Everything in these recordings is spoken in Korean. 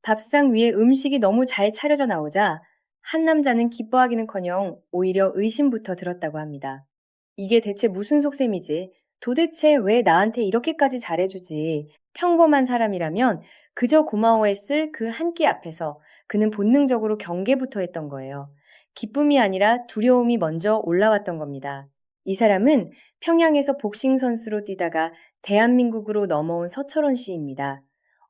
밥상 위에 음식이 너무 잘 차려져 나오자 한 남자는 기뻐하기는커녕 오히려 의심부터 들었다고 합니다. 이게 대체 무슨 속셈이지? 도대체 왜 나한테 이렇게까지 잘해주지? 평범한 사람이라면 그저 고마워했을 그 한 끼 앞에서 그는 본능적으로 경계부터 했던 거예요. 기쁨이 아니라 두려움이 먼저 올라왔던 겁니다. 이 사람은 평양에서 복싱 선수로 뛰다가 대한민국으로 넘어온 서철원 씨입니다.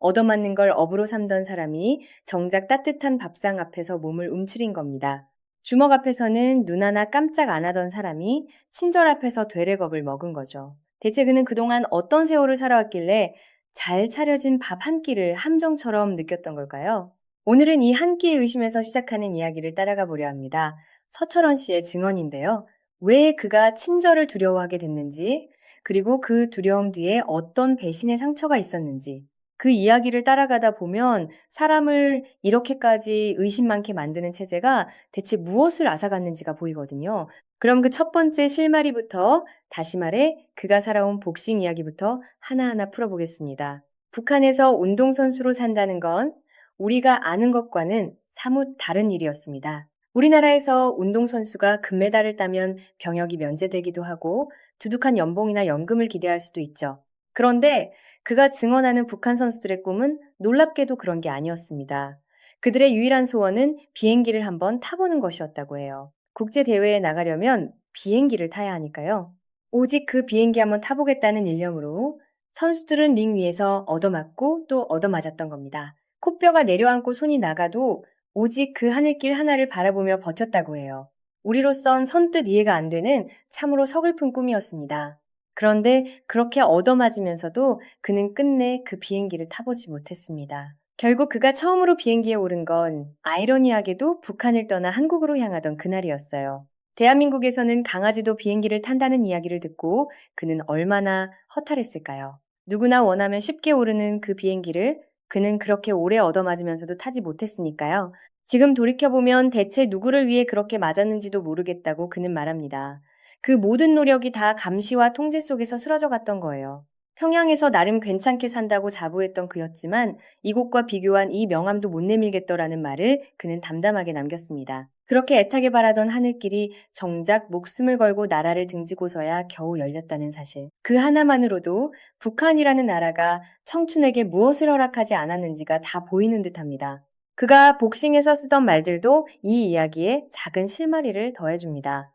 얻어맞는 걸 업으로 삼던 사람이 정작 따뜻한 밥상 앞에서 몸을 움츠린 겁니다. 주먹 앞에서는 눈 하나 깜짝 안 하던 사람이 친절 앞에서 되레겁을 먹은 거죠. 대체 그는 그동안 어떤 세월을 살아왔길래 잘 차려진 밥 한 끼를 함정처럼 느꼈던 걸까요? 오늘은 이 한 끼의 의심에서 시작하는 이야기를 따라가 보려 합니다. 서철원 씨의 증언인데요. 왜 그가 친절을 두려워하게 됐는지, 그리고 그 두려움 뒤에 어떤 배신의 상처가 있었는지, 그 이야기를 따라가다 보면 사람을 이렇게까지 의심 많게 만드는 체제가 대체 무엇을 앗아갔는지가 보이거든요. 그럼 그 첫 번째 실마리부터, 다시 말해 그가 살아온 복싱 이야기부터 하나하나 풀어보겠습니다. 북한에서 운동선수로 산다는 건 우리가 아는 것과는 사뭇 다른 일이었습니다. 우리나라에서 운동선수가 금메달을 따면 병역이 면제되기도 하고 두둑한 연봉이나 연금을 기대할 수도 있죠. 그런데 그가 증언하는 북한 선수들의 꿈은 놀랍게도 그런 게 아니었습니다. 그들의 유일한 소원은 비행기를 한번 타보는 것이었다고 해요. 국제대회에 나가려면 비행기를 타야 하니까요. 오직 그 비행기 한번 타보겠다는 일념으로 선수들은 링 위에서 얻어맞고 또 얻어맞았던 겁니다. 코뼈가 내려앉고 손이 나가도 오직 그 하늘길 하나를 바라보며 버텼다고 해요. 우리로선 선뜻 이해가 안 되는 참으로 서글픈 꿈이었습니다. 그런데 그렇게 얻어맞으면서도 그는 끝내 그 비행기를 타보지 못했습니다. 결국 그가 처음으로 비행기에 오른 건 아이러니하게도 북한을 떠나 한국으로 향하던 그날이었어요. 대한민국에서는 강아지도 비행기를 탄다는 이야기를 듣고 그는 얼마나 허탈했을까요? 누구나 원하면 쉽게 오르는 그 비행기를 그는 그렇게 오래 얻어맞으면서도 타지 못했으니까요. 지금 돌이켜보면 대체 누구를 위해 그렇게 맞았는지도 모르겠다고 그는 말합니다. 그 모든 노력이 다 감시와 통제 속에서 쓰러져 갔던 거예요. 평양에서 나름 괜찮게 산다고 자부했던 그였지만 이곳과 비교한 이 명함도 못 내밀겠더라는 말을 그는 담담하게 남겼습니다. 그렇게 애타게 바라던 하늘길이 정작 목숨을 걸고 나라를 등지고서야 겨우 열렸다는 사실. 그 하나만으로도 북한이라는 나라가 청춘에게 무엇을 허락하지 않았는지가 다 보이는 듯합니다. 그가 복싱에서 쓰던 말들도 이 이야기에 작은 실마리를 더해줍니다.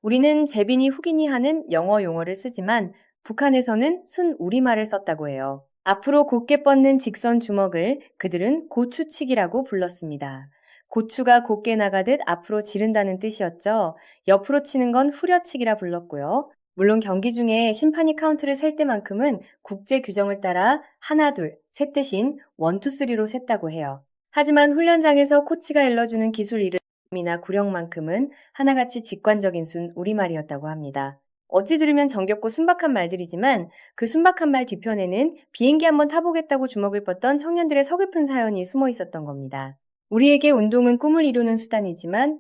우리는 재빈이 훅인이 하는 영어 용어를 쓰지만 북한에서는 순 우리말을 썼다고 해요. 앞으로 곧게 뻗는 직선 주먹을 그들은 고추치기라고 불렀습니다. 고추가 곧게 나가듯 앞으로 지른다는 뜻이었죠. 옆으로 치는 건 후려치기라 불렀고요. 물론 경기 중에 심판이 카운트를 셀 때만큼은 국제 규정을 따라 하나, 둘, 셋 대신 원, 투, 쓰리로 셌다고 해요. 하지만 훈련장에서 코치가 일러주는 기술 이름이나 구령만큼은 하나같이 직관적인 순 우리말이었다고 합니다. 어찌 들으면 정겹고 순박한 말들이지만 그 순박한 말 뒤편에는 비행기 한번 타보겠다고 주먹을 뻗던 청년들의 서글픈 사연이 숨어 있었던 겁니다. 우리에게 운동은 꿈을 이루는 수단이지만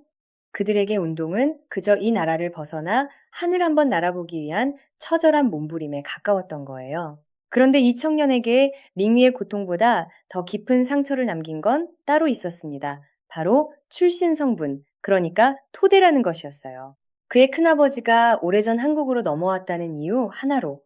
그들에게 운동은 그저 이 나라를 벗어나 하늘 한번 날아보기 위한 처절한 몸부림에 가까웠던 거예요. 그런데 이 청년에게 링 위의 고통보다 더 깊은 상처를 남긴 건 따로 있었습니다. 바로 출신 성분, 그러니까 토대라는 것이었어요. 그의 큰아버지가 오래전 한국으로 넘어왔다는 이유 하나로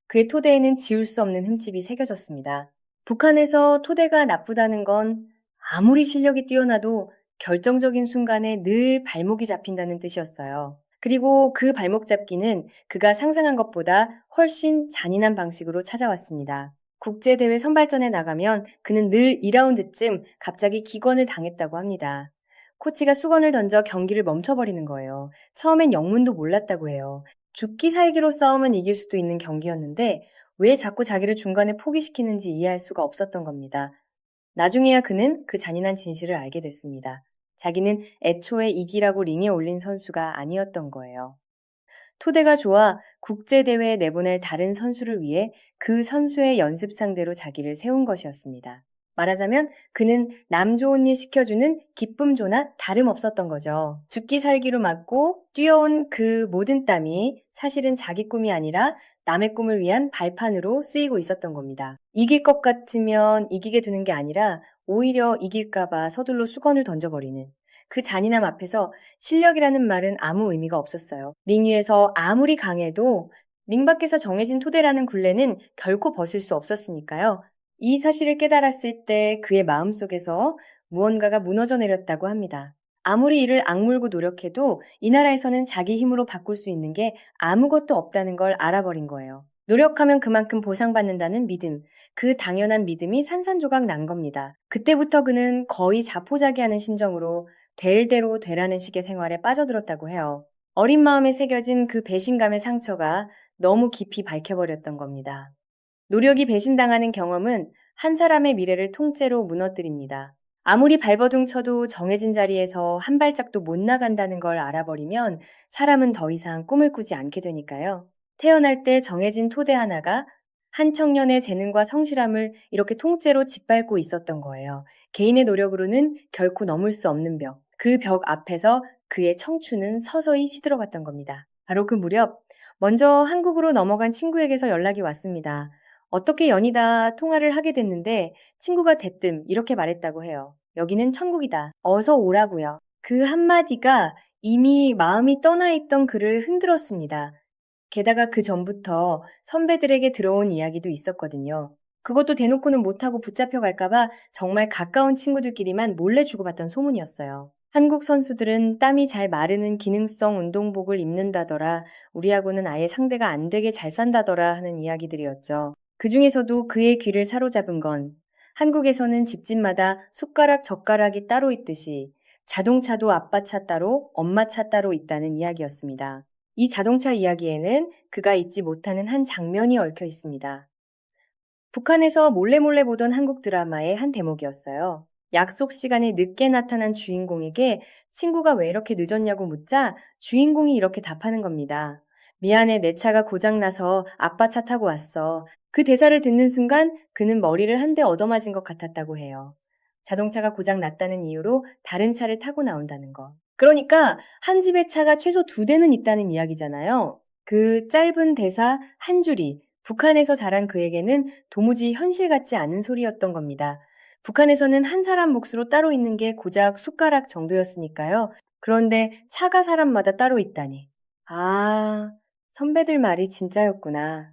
그의 토대에는 지울 수 없는 흠집이 새겨졌습니다. 북한에서 토대가 나쁘다는 건 아무리 실력이 뛰어나도 결정적인 순간에 늘 발목이 잡힌다는 뜻이었어요. 그리고 그 발목 잡기는 그가 상상한 것보다 훨씬 잔인한 방식으로 찾아왔습니다. 국제대회 선발전에 나가면 그는 늘 2라운드쯤 갑자기 기권을 당했다고 합니다. 코치가 수건을 던져 경기를 멈춰버리는 거예요. 처음엔 영문도 몰랐다고 해요. 죽기 살기로 싸우면 이길 수도 있는 경기였는데 왜 자꾸 자기를 중간에 포기시키는지 이해할 수가 없었던 겁니다. 나중에야 그는 그 잔인한 진실을 알게 됐습니다. 자기는 애초에 이기라고 링에 올린 선수가 아니었던 거예요. 토대가 좋아 국제대회에 내보낼 다른 선수를 위해 그 선수의 연습 상대로 자기를 세운 것이었습니다. 말하자면 그는 남 좋은 일 시켜주는 기쁨조나 다름없었던 거죠. 죽기 살기로 맞고 뛰어온 그 모든 땀이 사실은 자기 꿈이 아니라 남의 꿈을 위한 발판으로 쓰이고 있었던 겁니다. 이길 것 같으면 이기게 두는 게 아니라 오히려 이길까봐 서둘러 수건을 던져버리는 그 잔인함 앞에서 실력이라는 말은 아무 의미가 없었어요. 링 위에서 아무리 강해도 링 밖에서 정해진 토대라는 굴레는 결코 벗을 수 없었으니까요. 이 사실을 깨달았을 때 그의 마음속에서 무언가가 무너져 내렸다고 합니다. 아무리 이를 악물고 노력해도 이 나라에서는 자기 힘으로 바꿀 수 있는 게 아무것도 없다는 걸 알아버린 거예요. 노력하면 그만큼 보상받는다는 믿음, 그 당연한 믿음이 산산조각 난 겁니다. 그때부터 그는 거의 자포자기하는 심정으로 될 대로 되라는 식의 생활에 빠져들었다고 해요. 어린 마음에 새겨진 그 배신감의 상처가 너무 깊이 밝혀버렸던 겁니다. 노력이 배신당하는 경험은 한 사람의 미래를 통째로 무너뜨립니다. 아무리 발버둥 쳐도 정해진 자리에서 한 발짝도 못 나간다는 걸 알아버리면 사람은 더 이상 꿈을 꾸지 않게 되니까요. 태어날 때 정해진 토대 하나가 한 청년의 재능과 성실함을 이렇게 통째로 짓밟고 있었던 거예요. 개인의 노력으로는 결코 넘을 수 없는 벽. 그 벽 앞에서 그의 청춘은 서서히 시들어갔던 겁니다. 바로 그 무렵 먼저 한국으로 넘어간 친구에게서 연락이 왔습니다. 어떻게 연이다 통화를 하게 됐는데 친구가 대뜸 이렇게 말했다고 해요. 여기는 천국이다. 어서 오라고요. 그 한마디가 이미 마음이 떠나 있던 그를 흔들었습니다. 게다가 그 전부터 선배들에게 들어온 이야기도 있었거든요. 그것도 대놓고는 못하고 붙잡혀 갈까봐 정말 가까운 친구들끼리만 몰래 주고받던 소문이었어요. 한국 선수들은 땀이 잘 마르는 기능성 운동복을 입는다더라, 우리하고는 아예 상대가 안 되게 잘 산다더라 하는 이야기들이었죠. 그 중에서도 그의 귀를 사로잡은 건 한국에서는 집집마다 숟가락, 젓가락이 따로 있듯이 자동차도 아빠 차 따로, 엄마 차 따로 있다는 이야기였습니다. 이 자동차 이야기에는 그가 잊지 못하는 한 장면이 얽혀 있습니다. 북한에서 몰래 보던 한국 드라마의 한 대목이었어요. 약속 시간에 늦게 나타난 주인공에게 친구가 왜 이렇게 늦었냐고 묻자 주인공이 이렇게 답하는 겁니다. 미안해, 내 차가 고장나서 아빠 차 타고 왔어. 그 대사를 듣는 순간 그는 머리를 한 대 얻어맞은 것 같았다고 해요. 자동차가 고장 났다는 이유로 다른 차를 타고 나온다는 거. 그러니까 한 집에 차가 최소 2대는 있다는 이야기잖아요. 그 짧은 대사 한 줄이 북한에서 자란 그에게는 도무지 현실 같지 않은 소리였던 겁니다. 북한에서는 한 사람 몫으로 따로 있는 게 고작 숟가락 정도였으니까요. 그런데 차가 사람마다 따로 있다니. 아, 선배들 말이 진짜였구나.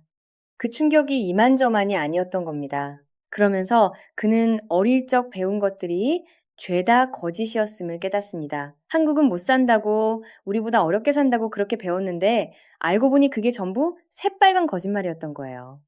그 충격이 이만저만이 아니었던 겁니다. 그러면서 그는 어릴 적 배운 것들이 죄다 거짓이었음을 깨닫습니다. 한국은 못 산다고, 우리보다 어렵게 산다고 그렇게 배웠는데 알고 보니 그게 전부 새빨간 거짓말이었던 거예요.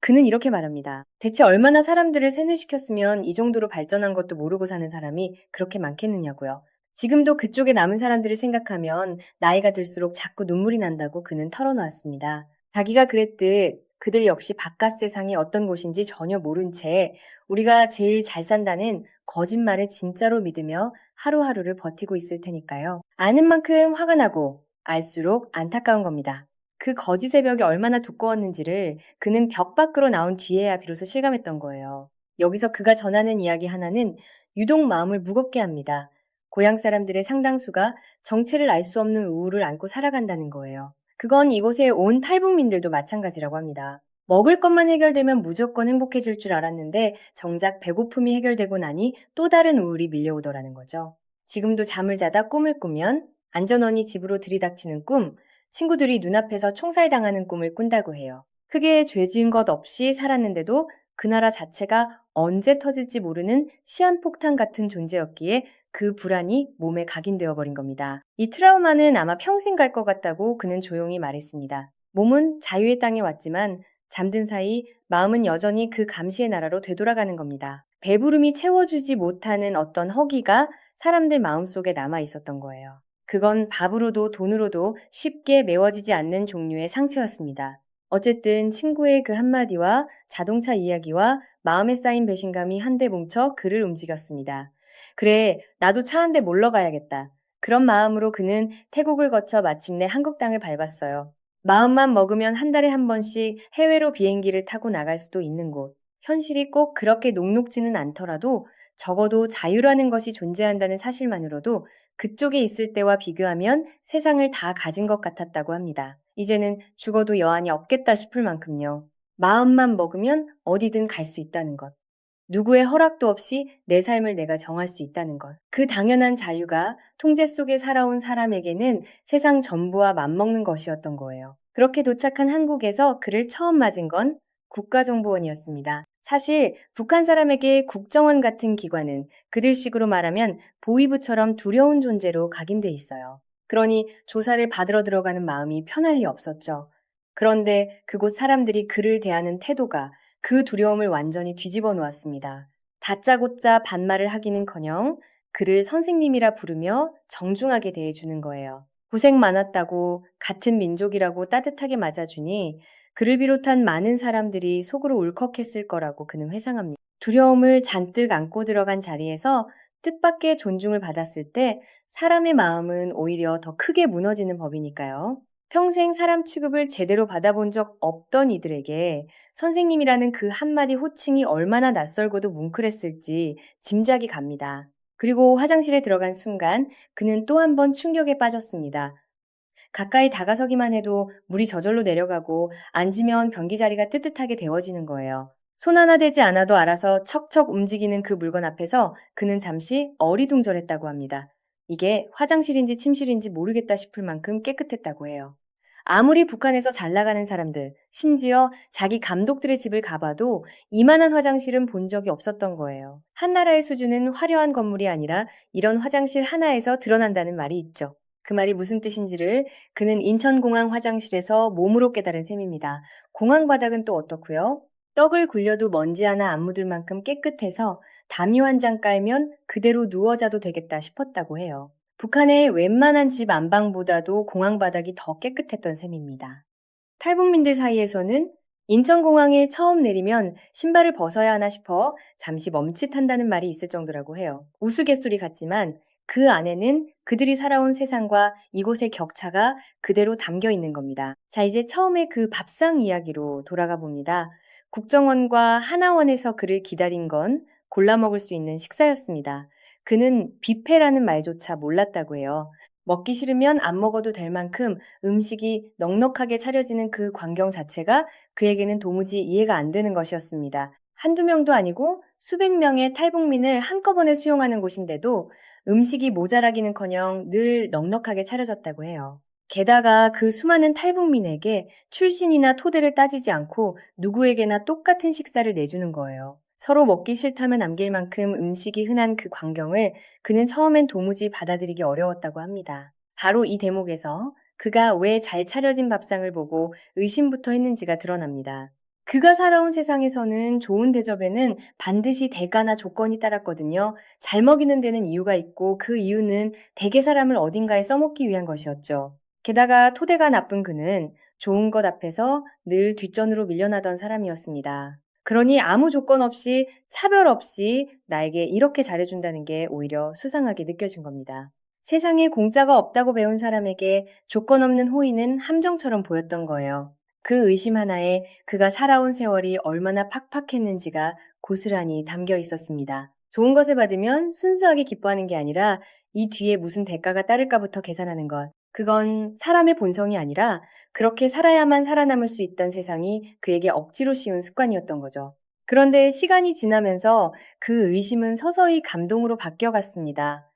그는 이렇게 말합니다. 대체 얼마나 사람들을 세뇌시켰으면 이 정도로 발전한 것도 모르고 사는 사람이 그렇게 많겠느냐고요. 지금도 그쪽에 남은 사람들을 생각하면 나이가 들수록 자꾸 눈물이 난다고 그는 털어놓았습니다. 자기가 그랬듯 그들 역시 바깥 세상이 어떤 곳인지 전혀 모른 채 우리가 제일 잘 산다는 거짓말을 진짜로 믿으며 하루하루를 버티고 있을 테니까요. 아는 만큼 화가 나고 알수록 안타까운 겁니다. 그 거짓의 벽이 얼마나 두꺼웠는지를 그는 벽 밖으로 나온 뒤에야 비로소 실감했던 거예요. 여기서 그가 전하는 이야기 하나는 유독 마음을 무겁게 합니다. 고향 사람들의 상당수가 정체를 알 수 없는 우울을 안고 살아간다는 거예요. 그건 이곳에 온 탈북민들도 마찬가지라고 합니다. 먹을 것만 해결되면 무조건 행복해질 줄 알았는데 정작 배고픔이 해결되고 나니 또 다른 우울이 밀려오더라는 거죠. 지금도 잠을 자다 꿈을 꾸면 안전원이 집으로 들이닥치는 꿈, 친구들이 눈앞에서 총살당하는 꿈을 꾼다고 해요. 크게 죄 지은 것 없이 살았는데도 그 나라 자체가 언제 터질지 모르는 시한폭탄 같은 존재였기에 그 불안이 몸에 각인되어 버린 겁니다. 이 트라우마는 아마 평생 갈 것 같다고 그는 조용히 말했습니다. 몸은 자유의 땅에 왔지만 잠든 사이 마음은 여전히 그 감시의 나라로 되돌아가는 겁니다. 배부름이 채워주지 못하는 어떤 허기가 사람들 마음속에 남아 있었던 거예요. 그건 밥으로도 돈으로도 쉽게 메워지지 않는 종류의 상처였습니다. 어쨌든 친구의 그 한마디와 자동차 이야기와 마음에 쌓인 배신감이 한데 뭉쳐 그를 움직였습니다. 그래, 나도 차 한 대 몰러 가야겠다. 그런 마음으로 그는 태국을 거쳐 마침내 한국 땅을 밟았어요. 마음만 먹으면 한 달에 한 번씩 해외로 비행기를 타고 나갈 수도 있는 곳. 현실이 꼭 그렇게 녹록지는 않더라도 적어도 자유라는 것이 존재한다는 사실만으로도 그쪽에 있을 때와 비교하면 세상을 다 가진 것 같았다고 합니다. 이제는 죽어도 여한이 없겠다 싶을 만큼요. 마음만 먹으면 어디든 갈 수 있다는 것. 누구의 허락도 없이 내 삶을 내가 정할 수 있다는 것. 그 당연한 자유가 통제 속에 살아온 사람에게는 세상 전부와 맞먹는 것이었던 거예요. 그렇게 도착한 한국에서 그를 처음 맞은 건 국가정보원이었습니다. 사실 북한 사람에게 국정원 같은 기관은 그들식으로 말하면 보위부처럼 두려운 존재로 각인돼 있어요. 그러니 조사를 받으러 들어가는 마음이 편할 리 없었죠. 그런데 그곳 사람들이 그를 대하는 태도가 그 두려움을 완전히 뒤집어 놓았습니다. 다짜고짜 반말을 하기는커녕 그를 선생님이라 부르며 정중하게 대해주는 거예요. 고생 많았다고 같은 민족이라고 따뜻하게 맞아주니 그를 비롯한 많은 사람들이 속으로 울컥했을 거라고 그는 회상합니다. 두려움을 잔뜩 안고 들어간 자리에서 뜻밖의 존중을 받았을 때 사람의 마음은 오히려 더 크게 무너지는 법이니까요. 평생 사람 취급을 제대로 받아본 적 없던 이들에게 선생님이라는 그 한마디 호칭이 얼마나 낯설고도 뭉클했을지 짐작이 갑니다. 그리고 화장실에 들어간 순간 그는 또 한 번 충격에 빠졌습니다. 가까이 다가서기만 해도 물이 저절로 내려가고 앉으면 변기 자리가 뜨뜻하게 데워지는 거예요. 손 하나 대지 않아도 알아서 척척 움직이는 그 물건 앞에서 그는 잠시 어리둥절했다고 합니다. 이게 화장실인지 침실인지 모르겠다 싶을 만큼 깨끗했다고 해요. 아무리 북한에서 잘 나가는 사람들, 심지어 자기 감독들의 집을 가봐도 이만한 화장실은 본 적이 없었던 거예요. 한 나라의 수준은 화려한 건물이 아니라 이런 화장실 하나에서 드러난다는 말이 있죠. 그 말이 무슨 뜻인지를 그는 인천공항 화장실에서 몸으로 깨달은 셈입니다. 공항 바닥은 또 어떻고요? 떡을 굴려도 먼지 하나 안 묻을 만큼 깨끗해서 담요 한 장 깔면 그대로 누워 자도 되겠다 싶었다고 해요. 북한의 웬만한 집 안방보다도 공항 바닥이 더 깨끗했던 셈입니다. 탈북민들 사이에서는 인천공항에 처음 내리면 신발을 벗어야 하나 싶어 잠시 멈칫한다는 말이 있을 정도라고 해요. 우스갯소리 같지만 그 안에는 그들이 살아온 세상과 이곳의 격차가 그대로 담겨 있는 겁니다. 자, 이제 처음에 그 밥상 이야기로 돌아가 봅니다. 국정원과 하나원에서 그를 기다린 건 골라 먹을 수 있는 식사였습니다. 그는 뷔페라는 말조차 몰랐다고 해요. 먹기 싫으면 안 먹어도 될 만큼 음식이 넉넉하게 차려지는 그 광경 자체가 그에게는 도무지 이해가 안 되는 것이었습니다. 한두 명도 아니고 수백 명의 탈북민을 한꺼번에 수용하는 곳인데도 음식이 모자라기는커녕 늘 넉넉하게 차려졌다고 해요. 게다가 그 수많은 탈북민에게 출신이나 토대를 따지지 않고 누구에게나 똑같은 식사를 내주는 거예요. 서로 먹기 싫다면 남길 만큼 음식이 흔한 그 광경을 그는 처음엔 도무지 받아들이기 어려웠다고 합니다. 바로 이 대목에서 그가 왜 잘 차려진 밥상을 보고 의심부터 했는지가 드러납니다. 그가 살아온 세상에서는 좋은 대접에는 반드시 대가나 조건이 따랐거든요. 잘 먹이는 데는 이유가 있고 그 이유는 대개 사람을 어딘가에 써먹기 위한 것이었죠. 게다가 토대가 나쁜 그는 좋은 것 앞에서 늘 뒷전으로 밀려나던 사람이었습니다. 그러니 아무 조건 없이 차별 없이 나에게 이렇게 잘해준다는 게 오히려 수상하게 느껴진 겁니다. 세상에 공짜가 없다고 배운 사람에게 조건 없는 호의는 함정처럼 보였던 거예요. 그 의심 하나에 그가 살아온 세월이 얼마나 팍팍했는지가 고스란히 담겨 있었습니다. 좋은 것을 받으면 순수하게 기뻐하는 게 아니라 이 뒤에 무슨 대가가 따를까부터 계산하는 것. 그건 사람의 본성이 아니라 그렇게 살아야만 살아남을 수 있던 세상이 그에게 억지로 씌운 습관이었던 거죠. 그런데 시간이 지나면서 그 의심은 서서히 감동으로 바뀌어갔습니다.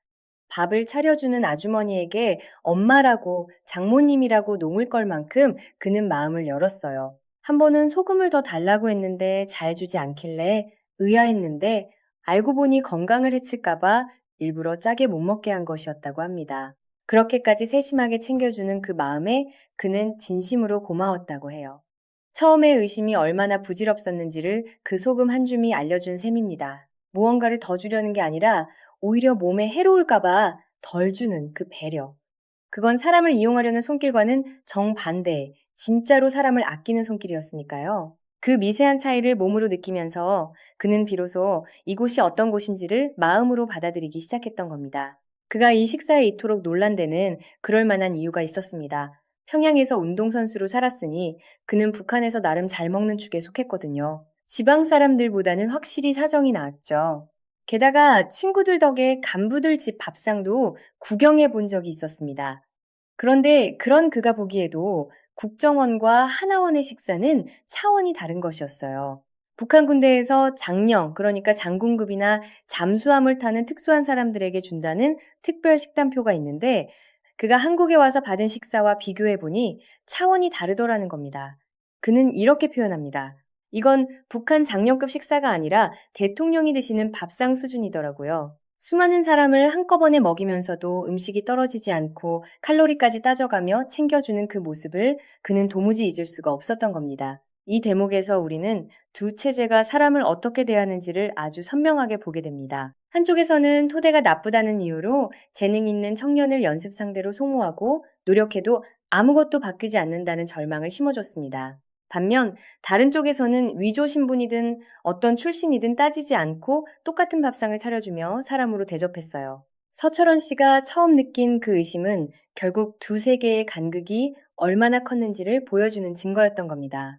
밥을 차려주는 아주머니에게 엄마라고 장모님이라고 농을 걸 만큼 그는 마음을 열었어요. 한 번은 소금을 더 달라고 했는데 잘 주지 않길래 의아했는데 알고 보니 건강을 해칠까봐 일부러 짜게 못 먹게 한 것이었다고 합니다. 그렇게까지 세심하게 챙겨주는 그 마음에 그는 진심으로 고마웠다고 해요. 처음에 의심이 얼마나 부질없었는지를 그 소금 한 줌이 알려준 셈입니다. 무언가를 더 주려는 게 아니라 오히려 몸에 해로울까봐 덜 주는 그 배려. 그건 사람을 이용하려는 손길과는 정반대, 진짜로 사람을 아끼는 손길이었으니까요. 그 미세한 차이를 몸으로 느끼면서 그는 비로소 이곳이 어떤 곳인지를 마음으로 받아들이기 시작했던 겁니다. 그가 이 식사에 이토록 놀란 데는 그럴 만한 이유가 있었습니다. 평양에서 운동선수로 살았으니 그는 북한에서 나름 잘 먹는 축에 속했거든요. 지방 사람들보다는 확실히 사정이 나았죠. 게다가 친구들 덕에 간부들 집 밥상도 구경해 본 적이 있었습니다. 그런데 그런 그가 보기에도 국정원과 하나원의 식사는 차원이 다른 것이었어요. 북한 군대에서 장령, 그러니까 장군급이나 잠수함을 타는 특수한 사람들에게 준다는 특별 식단표가 있는데 그가 한국에 와서 받은 식사와 비교해 보니 차원이 다르더라는 겁니다. 그는 이렇게 표현합니다. 이건 북한 장령급 식사가 아니라 대통령이 드시는 밥상 수준이더라고요. 수많은 사람을 한꺼번에 먹이면서도 음식이 떨어지지 않고 칼로리까지 따져가며 챙겨주는 그 모습을 그는 도무지 잊을 수가 없었던 겁니다. 이 대목에서 우리는 두 체제가 사람을 어떻게 대하는지를 아주 선명하게 보게 됩니다. 한쪽에서는 토대가 나쁘다는 이유로 재능 있는 청년을 연습 상대로 소모하고 노력해도 아무것도 바뀌지 않는다는 절망을 심어줬습니다. 반면 다른 쪽에서는 위조 신분이든 어떤 출신이든 따지지 않고 똑같은 밥상을 차려주며 사람으로 대접했어요. 서철원 씨가 처음 느낀 그 의심은 결국 두 세계의 간극이 얼마나 컸는지를 보여주는 증거였던 겁니다.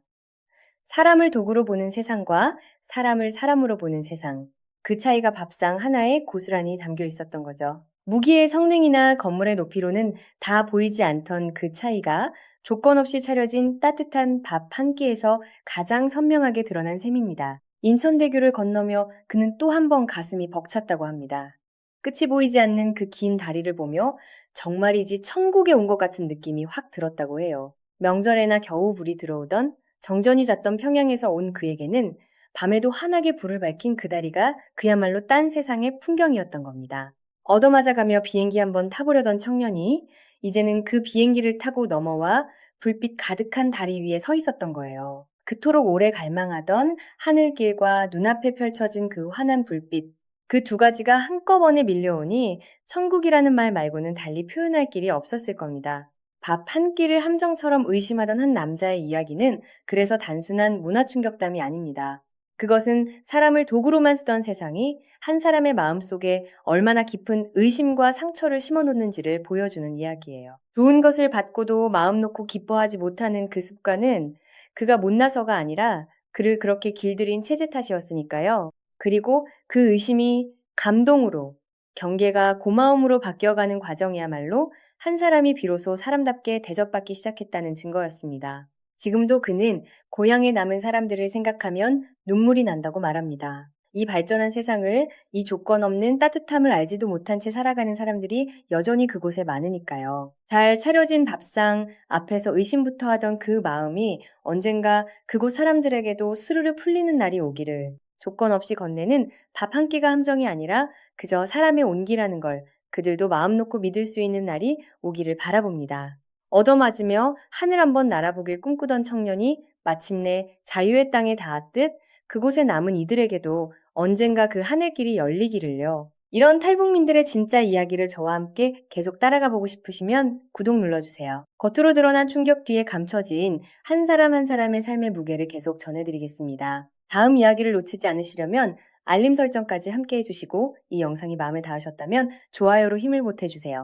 사람을 도구로 보는 세상과 사람을 사람으로 보는 세상. 그 차이가 밥상 하나에 고스란히 담겨 있었던 거죠. 무기의 성능이나 건물의 높이로는 다 보이지 않던 그 차이가 조건 없이 차려진 따뜻한 밥 한 끼에서 가장 선명하게 드러난 셈입니다. 인천대교를 건너며 그는 또 한 번 가슴이 벅찼다고 합니다. 끝이 보이지 않는 그 긴 다리를 보며 정말이지 천국에 온 것 같은 느낌이 확 들었다고 해요. 명절에나 겨우 불이 들어오던 정전이 잤던 평양에서 온 그에게는 밤에도 환하게 불을 밝힌 그 다리가 그야말로 딴 세상의 풍경이었던 겁니다. 얻어맞아가며 비행기 한번 타보려던 청년이 이제는 그 비행기를 타고 넘어와 불빛 가득한 다리 위에 서 있었던 거예요. 그토록 오래 갈망하던 하늘길과 눈앞에 펼쳐진 그 환한 불빛, 그 두 가지가 한꺼번에 밀려오니 천국이라는 말 말고는 달리 표현할 길이 없었을 겁니다. 밥 한 끼를 함정처럼 의심하던 한 남자의 이야기는 그래서 단순한 문화 충격담이 아닙니다. 그것은 사람을 도구로만 쓰던 세상이 한 사람의 마음속에 얼마나 깊은 의심과 상처를 심어놓는지를 보여주는 이야기예요. 좋은 것을 받고도 마음 놓고 기뻐하지 못하는 그 습관은 그가 못나서가 아니라 그를 그렇게 길들인 체제 탓이었으니까요. 그리고 그 의심이 감동으로, 경계가 고마움으로 바뀌어가는 과정이야말로 한 사람이 비로소 사람답게 대접받기 시작했다는 증거였습니다. 지금도 그는 고향에 남은 사람들을 생각하면 눈물이 난다고 말합니다. 이 발전한 세상을, 이 조건 없는 따뜻함을 알지도 못한 채 살아가는 사람들이 여전히 그곳에 많으니까요. 잘 차려진 밥상 앞에서 의심부터 하던 그 마음이 언젠가 그곳 사람들에게도 스르르 풀리는 날이 오기를, 조건 없이 건네는 밥 한 끼가 함정이 아니라 그저 사람의 온기라는 걸 그들도 마음 놓고 믿을 수 있는 날이 오기를 바라봅니다. 얻어맞으며 하늘 한번 날아보길 꿈꾸던 청년이 마침내 자유의 땅에 닿았듯 그곳에 남은 이들에게도 언젠가 그 하늘길이 열리기를요. 이런 탈북민들의 진짜 이야기를 저와 함께 계속 따라가 보고 싶으시면 구독 눌러주세요. 겉으로 드러난 충격 뒤에 감춰진 한 사람 한 사람의 삶의 무게를 계속 전해드리겠습니다. 다음 이야기를 놓치지 않으시려면 알림 설정까지 함께 해주시고 이 영상이 마음에 닿으셨다면 좋아요로 힘을 보태주세요.